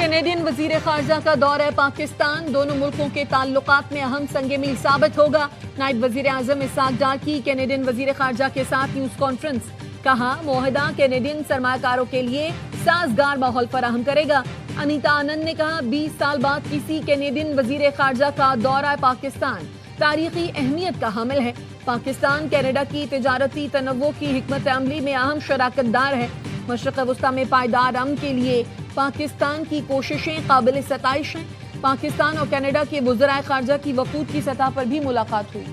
Canadian वजीर खारजा का दौरा पाकिस्तान, दोनों मुल्कों के ताल्लुकात में अहम संग मील साबित होगा। नायब वजीर आजम इसाक डार की कैनेडियन वजीर खारजा के साथ न्यूज कॉन्फ्रेंस, कहा मुआहदा कैनेडियन सरमाकारों के लिए साजगार माहौल फराहम करेगा। अनीता आनंद ने कहा 20 साल बाद किसी कैनेडियन वजीर खारजा का दौरा पाकिस्तान तारीखी अहमियत का हामिल है। पाकिस्तान कनाडा की तिजारती तनव्वो की हिकमत अमली में अहम शराकतदार है। मशरक़ वस्ता में पायदार अमन के लिए पाकिस्तान की कोशिशें काबिल सताइश हैं। पाकिस्तान और कनाडा के वज़राए खारजा की वफूद की सतह पर भी मुलाकात हुई।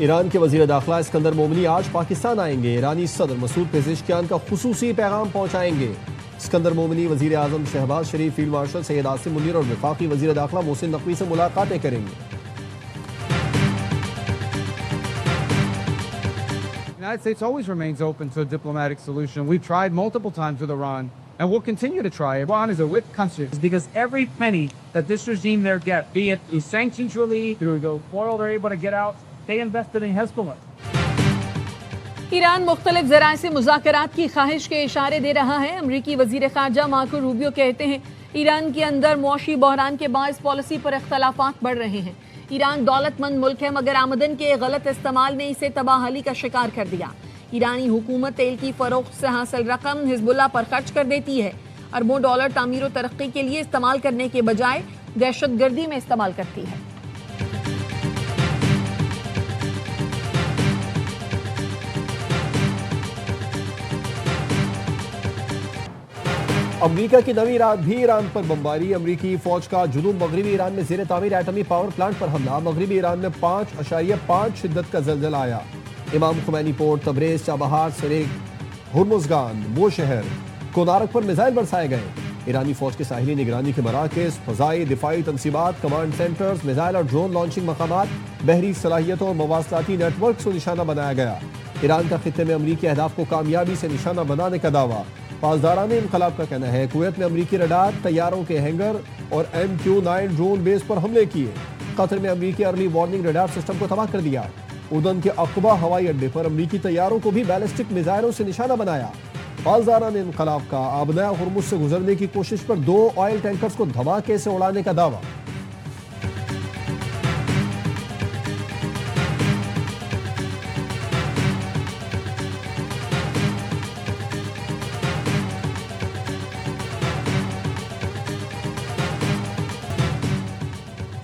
ईरान के वज़ीर दाखिला इस्कंदर मोमिनी आज पाकिस्तान आएंगे। ईरानी सदर मसूद पेज़ेश्कियान का खुसूसी पैगाम पहुंचाएंगे। इस्कंदर मोमिनी वज़ीर आज़म शहबाज शरीफ, फील्ड मार्शल सैयद आसिम मुनीर और वफाकी वज़ीर दाखिला मोहसिन नकवी से मुलाकातें करेंगे। The United States always remains open to a diplomatic solution. We've tried multiple times with Iran, and we'll continue to try. Iran is a weak country because every penny that this regime there gets, be it through sanctions relief, through the oil they're able to get out, they invested in Hezbollah. Iran मुख्तलिफ ज़राए से मुज़ाकरात की ख्वाहिश के इशारे दे रहा है। अमरीकी वज़ीर ख़ारजा मार्को रूबियो कहते हैं ईरान के अंदर मुआशी बहरान के बाइस पॉलिसी पर इख्तलाफात बढ़ रहे हैं। ईरान दौलतमंद मुल्क है, मगर आमदन के गलत इस्तेमाल ने इसे तबाहली का शिकार कर दिया। ईरानी हुकूमत तेल की फरोख्त से हासिल रकम हिजबुल्लाह पर खर्च कर देती है। अरबों डॉलर तामीर और तरक्की के लिए इस्तेमाल करने के बजाय दहशतगर्दी में इस्तेमाल करती है। अमरीका की नवी रात भी ईरान पर बमबारी। अमरीकी फौज का जुनूब मगरबी ईरान में ज़ेर तामीर एटमी पावर प्लांट पर हमला। मगरबी ईरान में 5.5 शिद्दत का ज़लज़ला आया। इमाम खुमैनी पोर्ट, तबरेज़, चाबहार, सरेक, हुर्मुज़गान, बोशहर, कोनारक पर मिसाइल बरसाए गए। ईरानी फौज के साहिली निगरानी के मराकज़, फ़ज़ाई दिफाई तनसीबात, कमांड सेंटर्स, मिसाइल और ड्रोन लॉन्चिंग मकामात, बहरी सलाहियतों और मवासलाती नेटवर्क को निशाना बनाया गया। ईरान का खित्ते में अमरीकी अहदाफ को कामयाबी से निशाना बनाने का दावा। पासदारान इनकलाब का कहना है कुवैत में अमरीकी रडार, तैयारों के हैंगर और MQ-9 ड्रोन बेस पर हमले किए। कतर में अमरीकी अर्ली वार्निंग रडार सिस्टम को तबाह कर दिया। उर्दन के अक़बा हवाई अड्डे पर अमरीकी तैयारों को भी बैलिस्टिक मिसाइलों से निशाना बनाया। पासदारान इनकलाब का आबना हुर्मुज़ से गुजरने की कोशिश पर 2 ऑयल टैंकर्स को धमाके से उड़ाने का दावा।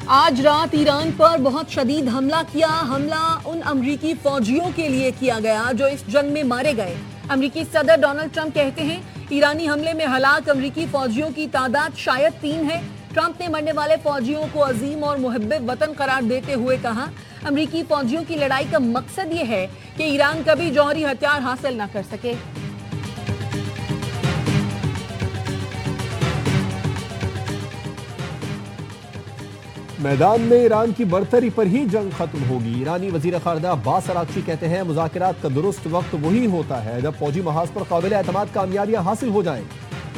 आज रात ईरान पर बहुत शदीद हमला किया। हमला उन अमरीकी फौजियों के लिए किया गया जो इस जंग में मारे गए। अमरीकी सदर डोनाल्ड ट्रंप कहते हैं ईरानी हमले में हलाक अमरीकी फौजियों की तादाद शायद 3 है। ट्रंप ने मरने वाले फौजियों को अजीम और मुहब्बे वतन करार देते हुए कहा अमरीकी फौजियों की लड़ाई का मकसद ये है कि ईरान कभी जौहरी हथियार हासिल न कर सके। मैदान में ईरान की बरतरी पर ही जंग खत्म होगी। ईरानी वजीर खारजा अब्बास अरागची कहते हैं मुज़ाकरात का दुरुस्त वक्त वही होता है जब फौजी महाज पर काबिल एतमाद कामयाबियां हासिल हो जाएं।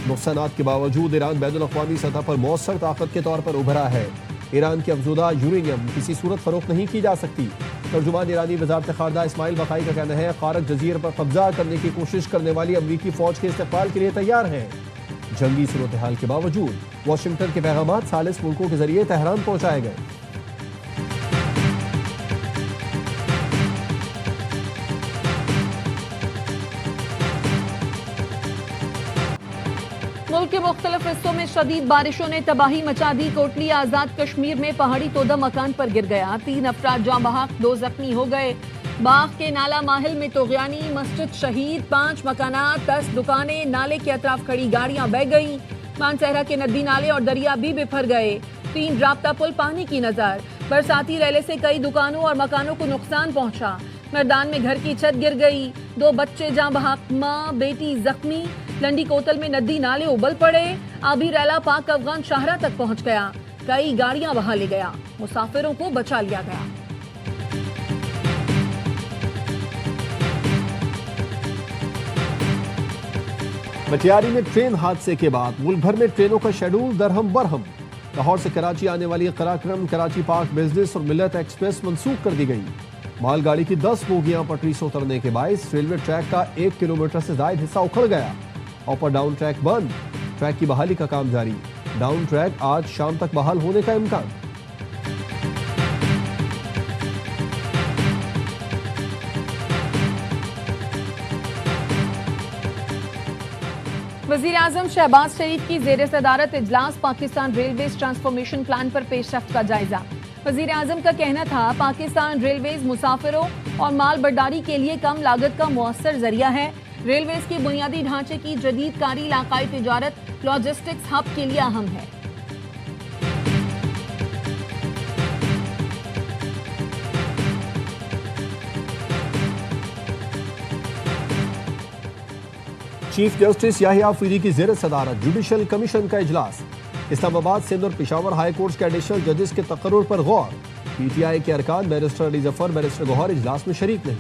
नुकसानात के बावजूद ईरान बैनुल अक़वामी सतह पर मौसर ताकत के तौर पर उभरा है। ईरान की अफज़ूदा यूरेनियम किसी सूरत फरोख्त नहीं की जा सकती। तर्जुमान ईरानी वज़ारत खारजा इस्माइल बक़ाई का कहना है कारक जज़ीरे पर कब्जा करने की कोशिश करने वाली अमरीकी फौज के इस्तक़बाल के लिए तैयार है। जंगी सूरत हाल के बावजूद वाशिंगटन के पैगामात सालिस मुल्कों के जरिए तेहरान पहुंचाए गए। मुल्क के मुख्तलिफ हिस्सों में शदीद बारिशों ने तबाही मचा दी। कोटली आजाद कश्मीर में पहाड़ी तोदा मकान पर गिर गया। 3 अफराद जाँ बहक, 2 जख्मी हो गए। बाग के नाला माहिल में तोगयानी, मस्जिद शहीद, 5 मकानात, 10 दुकानें, नाले के अतराफ खड़ी गाड़ियां बह गईं। मानसहरा के नदी नाले और दरिया भी बिफर गए। 3 राब्ता पुल पानी की नजर। बरसाती रेले से कई दुकानों और मकानों को नुकसान पहुंचा। मैदान में घर की छत गिर गई। 2 बच्चे जाँ बहक, माँ बेटी जख्मी। लंडी कोतल में नदी नाले उबल पड़े। आबी रैला पाक अफगान शाहरा तक पहुंच गया। कई गाड़ियां बहा ले गया। मुसाफिरों को बचा लिया गया। मटियारी में ट्रेन हादसे के बाद मुल्क भर में ट्रेनों का शेड्यूल दरहम बरहम। लाहौर से कराची आने वाली कराक्रम, कराची पाक बिजनेस और मिलत एक्सप्रेस मंसूख कर दी गई। मालगाड़ी की 10 बोगियां पटरी से उतरने के बायस रेलवे ट्रैक का 1 किलोमीटर से ज्यादा हिस्सा उखड़ गया। अपर डाउन ट्रैक बंद, ट्रैक की बहाली का काम जारी। डाउन ट्रैक आज शाम तक बहाल होने का इम्कान। वजीर आजम शहबाज शरीफ की जेर सदारत इजलास पाकिस्तान रेलवेज ट्रांसफॉर्मेशन प्लान पर पेशरफ्त का जायजा। वजीर आजम का कहना था पाकिस्तान रेलवेज मुसाफिरों और माल बर्दारी के लिए कम लागत का मुअस्सर जरिया है। रेलवेज के बुनियादी ढांचे की जदीदकारी इलाकाई तिजारत लॉजिस्टिक्स हब के लिए अहम है। चीफ जस्टिस याहिया अफरीदी की जेर सदारत जुडिशल कमीशन का इजलास। इस्लामाबाद, सिंध और पेशावर हाई कोर्ट के एडिशनल जजेस के तकर्रुर पर गौर। पीटीआई के अरकान बैरिस्टर अली जफर, बैरिस्टर गौहर इजलास में शरीक नहीं।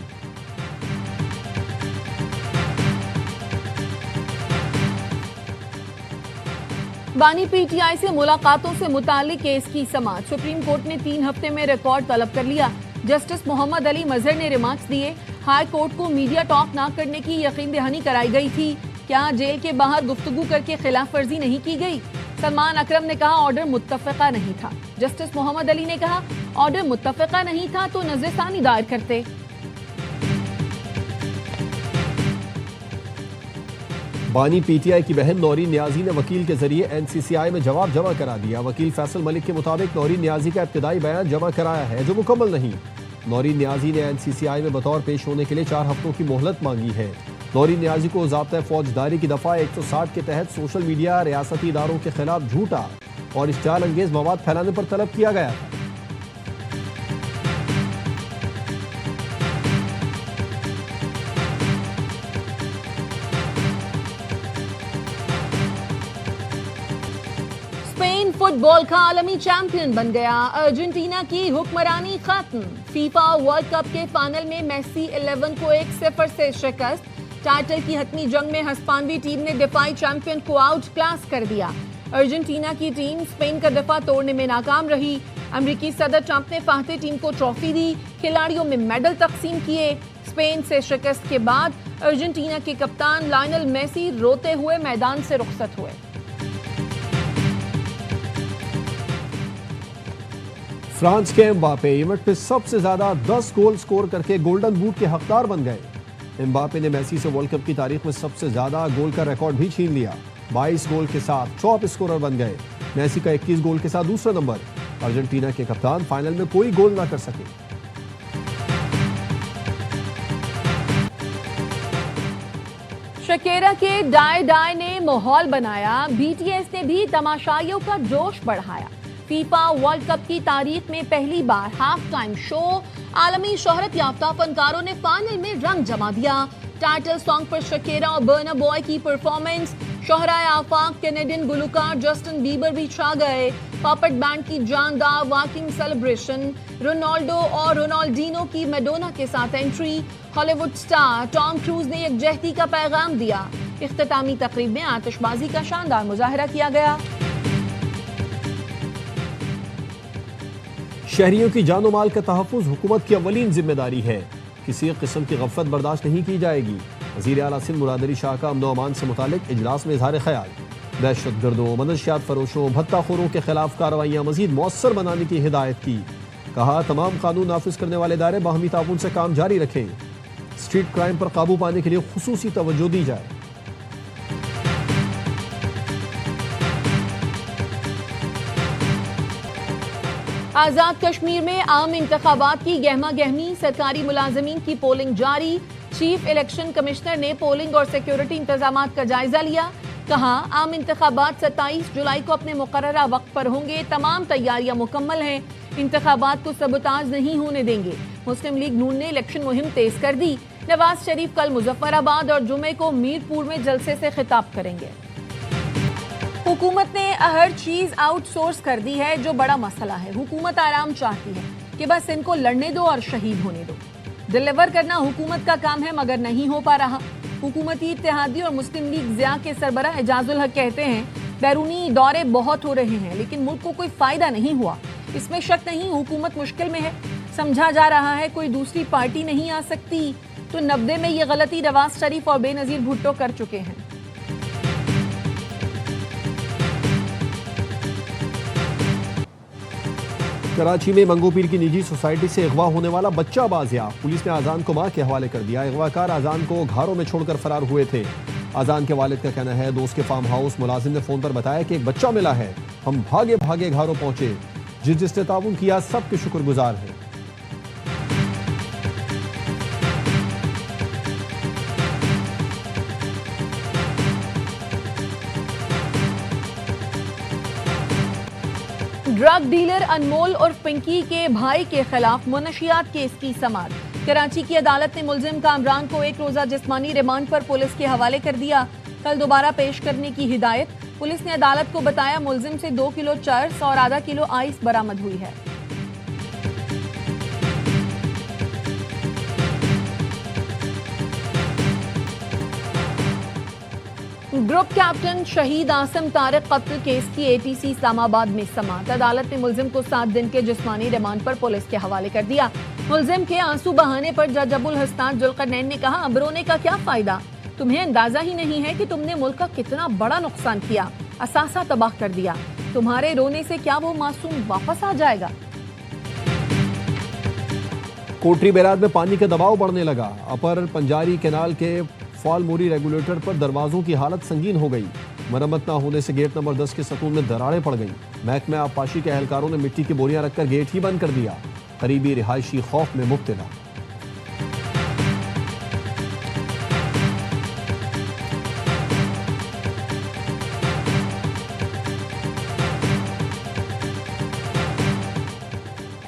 बानी पीटीआई से मुलाकातों से मुताल्लिक केस की समाअत। सुप्रीम कोर्ट ने 3 हफ्ते में रिकॉर्ड तलब कर लिया। जस्टिस मोहम्मद अली मजहर ने रिमार्क्स दिए। हाई कोर्ट को मीडिया टॉक न करने की यकीन दहानी कराई गई थी। क्या जेल के बाहर गुफ्तगू करके खिलाफ वर्जी नहीं की गई? सलमान अकरम ने कहा ऑर्डर मुत्तफिका नहीं था। जस्टिस मोहम्मद अली ने कहा ऑर्डर मुत्तफिका नहीं था तो नजरसानी दायर करते। बानी पीटीआई की बहन नौरीन नियाजी ने वकील के जरिए एनसीसीआई में जवाब जमा करा दिया। वकील फैसल मलिक के मुताबिक नौरीन नियाजी का इब्तिदाई बयान जमा कराया है जो मुकम्मल नहीं। नौरीन नियाजी ने एनसीसीआई में बतौर पेश होने के लिए 4 हफ्तों की मोहलत मांगी है। नौरीन नियाजी को ज़ाब्ता फौजदारी की दफ़ा 160 के तहत सोशल मीडिया रियासती इदारों के खिलाफ झूठा और इश्तियाल अंगेज मवाद फैलाने पर तलब किया गया था। स्पेन फुटबॉल का आलमी चैंपियन बन गया। अर्जेंटीना की हुक्मरानी खत्म। फीफा वर्ल्ड कप के फाइनल में मेसी 11 को 1-0 से शिकस्त। टाइटल की हतमी जंग में हस्पानवी टीम ने दिफाई चैंपियन को आउट क्लास कर दिया। अर्जेंटीना की टीम स्पेन का दफा तोड़ने में नाकाम रही। अमेरिकी सदर ट्रंप ने फाहते टीम को ट्रॉफी दी। खिलाड़ियों में मेडल तकसीम किए। स्पेन से शिकस्त के बाद अर्जेंटीना के कप्तान लायनल मेसी रोते हुए मैदान से रुखसत हुए। फ्रांस के एम्बापे इवेंट में सबसे ज्यादा 10 गोल स्कोर करके गोल्डन बूट के हकदार बन गए। एम्बापे ने मेसी से वर्ल्ड कप की तारीख में सबसे ज्यादा गोल का रिकॉर्ड भी छीन लिया। 22 गोल के साथ टॉप स्कोरर बन गए। मेसी का 21 गोल के साथ दूसरा नंबर। अर्जेंटीना के कप्तान फाइनल में कोई गोल ना कर सके। शकीरा के डाई डाई ने माहौल बनाया। बीटीएस ने भी तमाशाइयों का जोश बढ़ाया। फीफा वर्ल्ड कप की तारीख में पहली बार हाफ टाइम शो। आलमी शोहरत याफ्ता फनकारों ने फाइनल में रंग जमा दिया। टाइटल सॉन्ग पर शकीरा और बर्ना बॉय की परफॉर्मेंस। शोहराए आफाक कैनेडियन गुलकार जस्टिन बीबर भी छा गए। पॉपेट बैंड की जानदार वॉकिंग सेलिब्रेशन। रोनाल्डो और रोनाल्डिनो की मैडोना के साथ entry. Hollywood star Tom cruise ने यकजहती का पैगाम दिया। इख्तितामी तकरीब में आतिशबाजी का शानदार मुजाहरा किया गया। शहरियों की जानो माल का तहफ़्फ़ुज़ हुकूमत की अव्वलीन जिम्मेदारी है। किसी किस्म की गफलत बर्दाश्त नहीं की जाएगी। वज़ीर आला सिंध मुराद अली शाह का अमन व अमान से मुतालिक इजलास में इज़हार ख्याल। दहशतगर्दों, मनशियात फरोशों, भत्ताखोरों के खिलाफ कार्रवाइयाँ मज़ीद मौसर बनाने की हिदायत की। कहा तमाम कानून नाफिज करने वाले इदारे बाहमी ताउन से काम जारी रखें। स्ट्रीट क्राइम पर काबू पाने के लिए खुसूसी तवज्जो दी जाए। आजाद कश्मीर में आम इंतखाबात की गहमा गहमी। सरकारी मुलाजमीन की पोलिंग जारी। चीफ इलेक्शन कमिश्नर ने पोलिंग और सिक्योरिटी इंतजामात का जायजा लिया। कहा आम इंतखाबात 27 जुलाई को अपने मुकर्ररा वक्त पर होंगे। तमाम तैयारियां मुकम्मल हैं। इंतखाबात को सबताज नहीं होने देंगे। मुस्लिम लीग नून ने इलेक्शन मुहिम तेज कर दी। नवाज शरीफ कल मुजफ्फराबाद और जुमे को मीरपुर में जलसे से खिताब करेंगे। हुकूमत ने हर चीज आउटसोर्स कर दी है जो बड़ा मसला है। हुकूमत आराम चाहती है कि बस इनको लड़ने दो और शहीद होने दो। डिलीवर करना हुकूमत का काम है मगर नहीं हो पा रहा। हुकूमती इत्तेहादी और मुस्लिम लीग ज़िया के सरबराह एजाजुल हक कहते हैं बैरूनी दौरे बहुत हो रहे हैं लेकिन मुल्क को कोई फायदा नहीं हुआ। इसमें शक नहीं हुकूमत मुश्किल में है। समझा जा रहा है कोई दूसरी पार्टी नहीं आ सकती, तो 90 में ये गलती नवाज शरीफ और बेनजीर भुट्टो कर चुके हैं। कराची में मंगोपीर की निजी सोसाइटी से अगवा होने वाला बच्चा बाजियाब, पुलिस ने आजान को मां के हवाले कर दिया। अगवाकार आजान को घरों में छोड़कर फरार हुए थे। आजान के वालिद का कहना है दोस्त के फार्म हाउस मुलाजिम ने फोन पर बताया कि एक बच्चा मिला है, हम भागे भागे घरों पहुंचे। जिसने ताउन किया सबके शुक्रगुजार हैं। ड्रग डीलर अनमोल और पिंकी के भाई के खिलाफ मुनशियात केस की समाअत। कराची की अदालत ने मुलजिम कामरान को 1 रोजा जिस्मानी रिमांड पर पुलिस के हवाले कर दिया। कल दोबारा पेश करने की हिदायत। पुलिस ने अदालत को बताया मुलजिम से 2 किलो चर्स और आधा किलो आइस बरामद हुई है। ग्रुप कैप्टन शहीद आसिम तारिक कत्ल केस की एटीसी इस्लामाबाद में समाअत। अदालत ने मुलजिम को 7 दिन के जिस्मानी रिमांड पर पुलिस के हवाले कर दिया। मुलजिम के आंसू बहाने पर जज अबुल हसन जुल्करनैन ने कहा, अब रोने का क्या फायदा, तुम्हें अंदाजा ही नहीं है कि तुमने मुल्क का कितना बड़ा नुकसान किया, असासा तबाह कर दिया। तुम्हारे रोने से क्या वो मासूम वापस आ जाएगा। कोटरी बैराज में पानी का दबाव बढ़ने लगा। अपर पंजारी कैनाल के फॉल मोरी रेगुलेटर पर दरवाजों की हालत संगीन हो गई। मरम्मत न होने से गेट नंबर 10 के सतून में दरारें पड़ गईं। महकमा आबपाशी के एहलकारों ने मिट्टी की बोरियां रखकर गेट ही बंद कर दिया। करीबी रिहायशी खौफ में मुब्तला।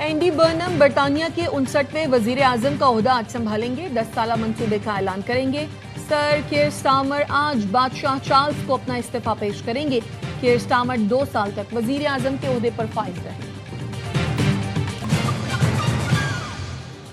एंडी बर्नम बरतानिया के 59वें वजीर आजम का ओहदा आज संभालेंगे। 10 साला मंसूबे का ऐलान करेंगे। सर कीर स्टारमर आज बादशाह चार्ल्स को अपना इस्तीफा पेश करेंगे। कीर स्टारमर 2 साल तक वजीर आजम के ओहदे पर फाइज रहेंगे।